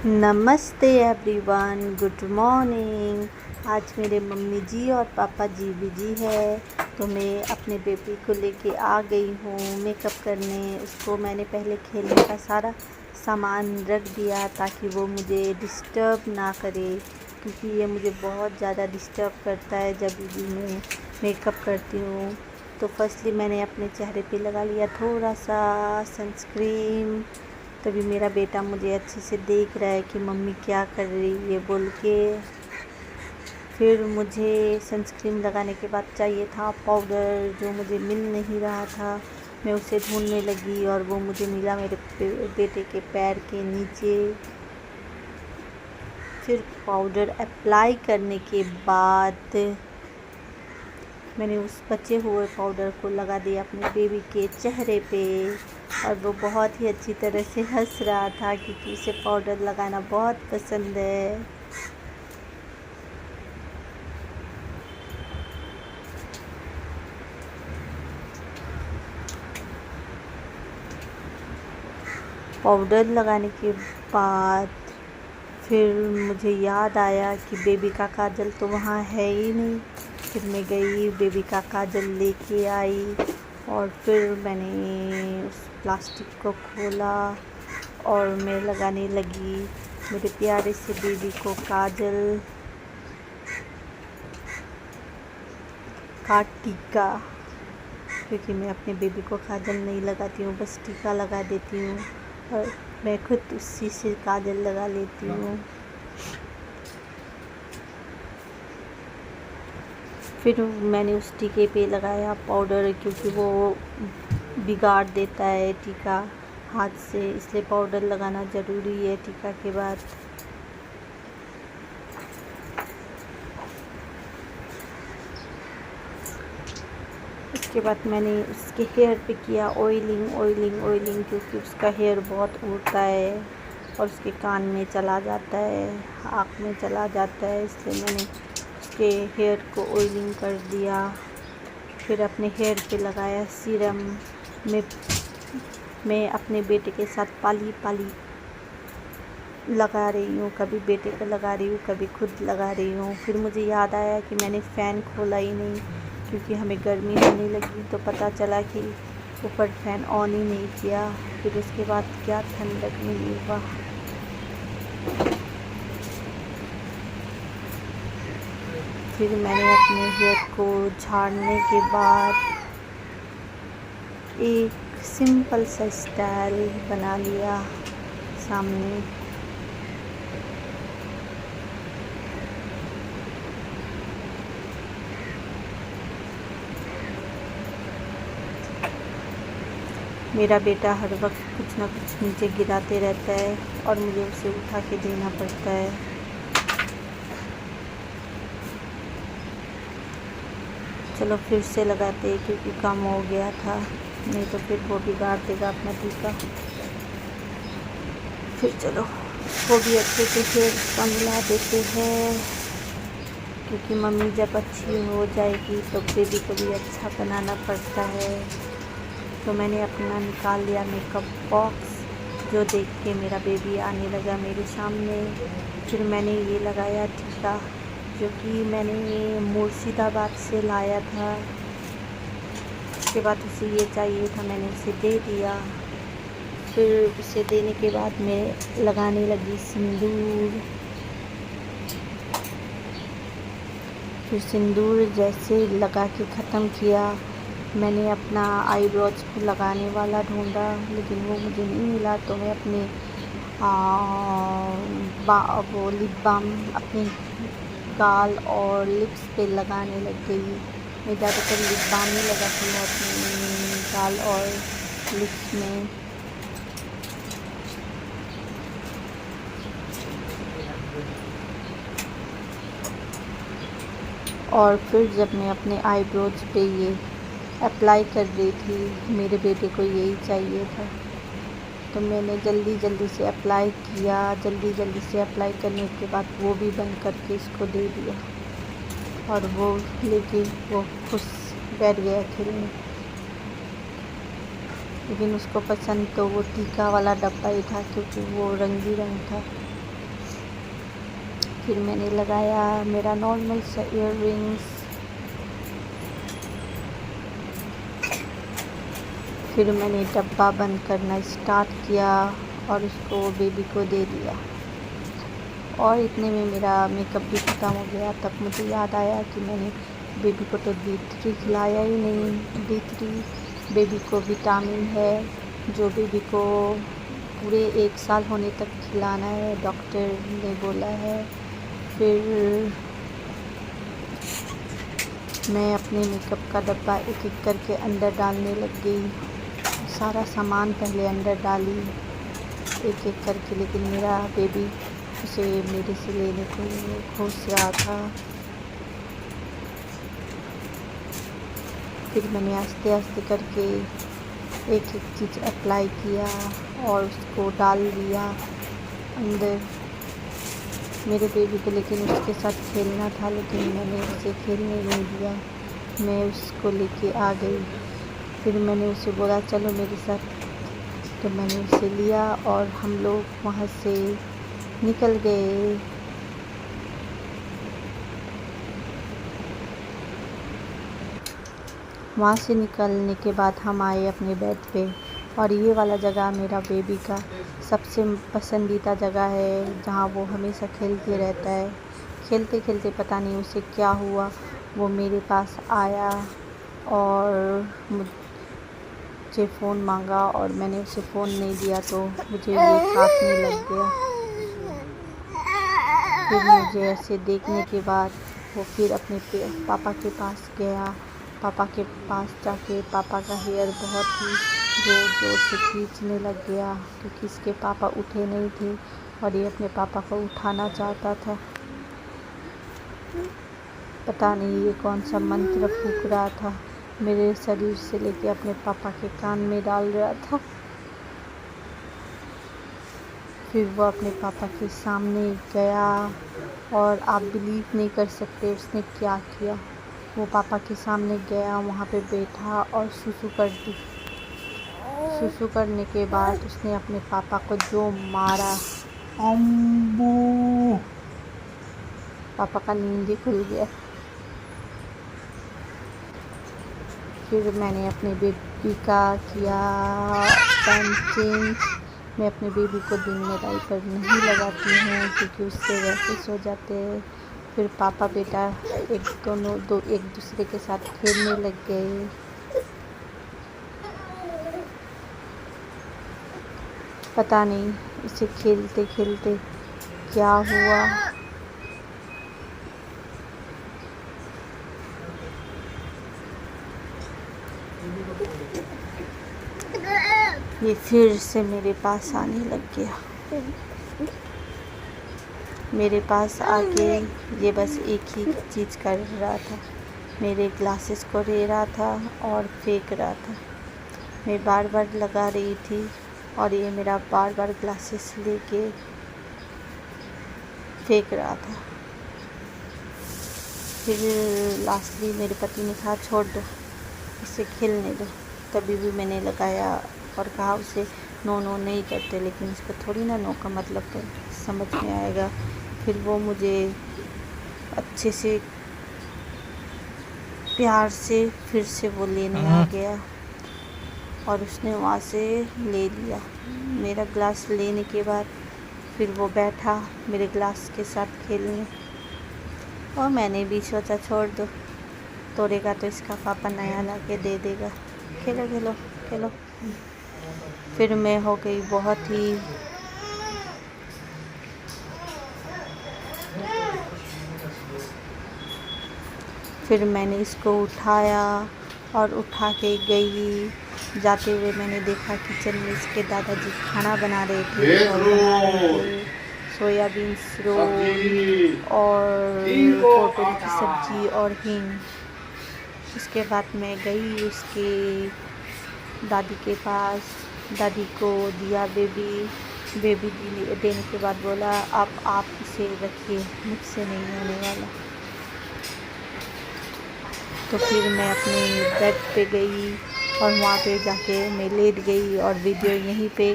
नमस्ते everyone, good morning. आज मेरे मम्मी जी और पापा जी बिजी है तो मैं अपने बेबी को लेके आ गई हूँ मेकअप करने। उसको मैंने पहले खेलने का सारा सामान रख दिया ताकि वो मुझे डिस्टर्ब ना करे, क्योंकि ये मुझे बहुत ज़्यादा डिस्टर्ब करता है जब भी मैं मेकअप करती हूँ। तो फर्स्टली मैंने अपने चेहरे पे लगा लिया थोड़ा सा सनस्क्रीन। तभी मेरा बेटा मुझे अच्छे से देख रहा है कि मम्मी क्या कर रही है बोल के। फिर मुझे सनस्क्रीन लगाने के बाद चाहिए था पाउडर, जो मुझे मिल नहीं रहा था। मैं उसे ढूंढने लगी और वो मुझे मिला मेरे बेटे के पैर के नीचे। फिर पाउडर अप्लाई करने के बाद मैंने उस बचे हुए पाउडर को लगा दिया अपने बेबी के चेहरे पे, और वो बहुत ही अच्छी तरह से हंस रहा था क्योंकि उसे पाउडर लगाना बहुत पसंद है। पाउडर लगाने के बाद फिर मुझे याद आया कि बेबी का काजल तो वहाँ है ही नहीं। फिर मैं गई, बेबी का काजल लेके आई और फिर मैंने उस प्लास्टिक को खोला और मैं लगाने लगी मेरे प्यारे से बेबी को काजल का टीका। क्योंकि मैं अपने बेबी को काजल नहीं लगाती हूँ, बस टीका लगा देती हूँ और मैं खुद उसी से काजल लगा लेती हूँ। फिर मैंने उस टीके पे लगाया पाउडर, क्योंकि वो बिगाड़ देता है टीका हाथ से, इसलिए पाउडर लगाना ज़रूरी है टीका के बाद। उसके बाद मैंने उसके हेयर पे किया ऑयलिंग, क्योंकि उसका हेयर बहुत उड़ता है और उसके कान में चला जाता है, आँख में चला जाता है, इसलिए मैंने उसके हेयर को ऑयलिंग कर दिया। फिर अपने हेयर पे लगाया सीरम। मैं अपने बेटे के साथ पाली लगा रही हूँ, कभी बेटे को लगा रही हूँ, कभी खुद लगा रही हूँ। फिर मुझे याद आया कि मैंने फ़ैन खोला ही नहीं, क्योंकि हमें गर्मी होने लगी तो पता चला कि ऊपर फ़ैन ऑन ही नहीं किया। फिर उसके बाद क्या ठंडक मिली, वाह। फिर मैंने अपने हेयर को झाड़ने के बाद एक सिंपल सा स्टाइल बना लिया सामने। मेरा बेटा हर वक्त कुछ ना कुछ नीचे गिराते रहता है और मुझे उसे उठा के देना पड़ता है। चलो फिर से लगाते हैं, क्योंकि कम हो गया था, नहीं तो फिर वो बिगाड़ देगा अपना टीका। फिर चलो वो भी अच्छे से हेयर का मिला देते हैं, क्योंकि मम्मी जब अच्छी हो जाएगी तो बेबी को भी अच्छा बनाना पड़ता है। तो मैंने अपना निकाल लिया मेकअप बॉक्स, जो देख के मेरा बेबी आने लगा मेरे सामने। फिर मैंने ये लगाया टीका, जो कि मैंने मुर्शिदाबाद से लाया था। उसके बाद उसे ये चाहिए था, मैंने उसे दे दिया। फिर उसे देने के बाद मैं लगाने लगी सिंदूर। फिर सिंदूर जैसे लगा के ख़त्म किया, मैंने अपना आईब्रोज को लगाने वाला ढूंढा, लेकिन वो मुझे नहीं मिला। तो मैं अपने वो लिप बाम अपने गाल और लिप्स पे लगाने लग गई। मैं ज़्यादातर लिप बाम ही लगाती हूँ अपने गाल और लिप्स में। और फिर जब मैं अपने आईब्रोज पे ये अप्लाई कर रही थी, मेरे बेटे को यही चाहिए था, तो मैंने जल्दी से अप्लाई किया। जल्दी से अप्लाई करने के बाद वो भी बंद करके इसको दे दिया और वो लेके वो खुश बैठ गया खेलने। लेकिन उसको पसंद तो वो टीका वाला डब्बा ही था, क्योंकि वो रंग बिरंग था। फिर मैंने लगाया मेरा नॉर्मल सा ईयररिंग्स। फिर मैंने डब्बा बंद करना स्टार्ट किया और उसको बेबी को दे दिया। और इतने में मेरा मेकअप भी ख़त्म हो गया। तब मुझे याद आया कि मैंने बेबी को तो D3 खिलाया ही नहीं। D3 बेबी को विटामिन है जो बेबी को पूरे 1 साल होने तक खिलाना है, डॉक्टर ने बोला है। फिर मैं अपने मेकअप का डब्बा एक एक करके अंदर डालने लग गई। सारा सामान पहले अंदर डाली एक एक करके, लेकिन मेरा बेबी उसे मेरे से लेने को घुस रहा था। फिर मैंने आस्ते आस्ते करके एक एक चीज़ अप्लाई किया और उसको डाल दिया अंदर मेरे बेबी को। लेकिन उसके साथ खेलना था, लेकिन मैंने उसे खेलने नहीं दिया। मैं उसको लेके आ गई। फिर मैंने उसे बोला चलो मेरे साथ, तो मैंने उसे लिया और हम लोग वहाँ से निकल गए। वहाँ से निकलने के बाद हम आए अपने बेड पे। और ये वाला जगह मेरा बेबी का सबसे पसंदीदा जगह है, जहाँ वो हमेशा खेलते रहता है। खेलते खेलते पता नहीं उसे क्या हुआ, वो मेरे पास आया और मुझे फ़ोन मांगा और मैंने उसे फ़ोन नहीं दिया तो मुझे ये काटने लग गया। फिर मुझे ऐसे देखने के बाद वो फिर अपने पापा के पास गया। पापा के पास जाके पापा का हेयर बहुत ही ज़ोर ज़ोर से खींचने लग गया, क्योंकि इसके पापा उठे नहीं थे और ये अपने पापा को उठाना चाहता था। पता नहीं ये कौन सा मंत्र फूंक रहा था, मेरे शरीर से लेके अपने पापा के कान में डाल रहा था। फिर वो अपने पापा के सामने गया और आप बिलीव नहीं कर सकते उसने क्या किया। वो पापा के सामने गया, वहाँ पे बैठा और सुसु कर दी। सुसु करने के बाद उसने अपने पापा को जो मारा, अम्बू, पापा का नींद ही खुल गया। फिर मैंने अपने बेबी का किया पैंट चेंज। मैं अपने बेबी को दिन में डायपर नहीं लगाती हूँ, क्योंकि उससे वैसे सो जाते हैं। फिर पापा बेटा एक दूसरे के साथ खेलने लग गए। पता नहीं उसे खेलते खेलते क्या हुआ। ये फिर से मेरे पास आने लग गया। मेरे पास आके ये बस एक ही चीज़ कर रहा था, मेरे ग्लासेस को ले रहा था और फेंक रहा था। मैं बार बार लगा रही थी और ये मेरा बार बार ग्लासेस लेके फेंक रहा था। फिर लास्टली मेरे पति ने कहा छोड़ दो, इसे खेलने दो। तभी भी मैंने लगाया और कहा उसे नो नो नहीं करते, लेकिन इसको थोड़ी ना नो का मतलब तो समझ में आएगा। फिर वो मुझे अच्छे से प्यार से फिर से वो लेने आ गया और उसने वहाँ से ले लिया मेरा ग्लास। लेने के बाद फिर वो बैठा मेरे ग्लास के साथ खेलने, और मैंने भी सोचा छोड़ दो, तोड़ेगा तो इसका पापा नया ला के दे देगा, खेलो खेलो खेलो। फिर मैं हो गई बहुत ही फिर मैंने इसको उठाया और उठा के गई। जाते हुए मैंने देखा किचन में इसके दादाजी खाना बना रहे थे और बना रहे थे सोयाबीन्स रोल और पोटल की सब्ज़ी और हींग। उसके बाद मैं गई उसके दादी के पास, दादी को दिया बेबी देने के बाद बोला अब आप इसे रखिए, मुझसे नहीं होने वाला। तो फिर मैं अपने बेड पे गई और वहाँ पे जाके मैं लेट गई और वीडियो यहीं पे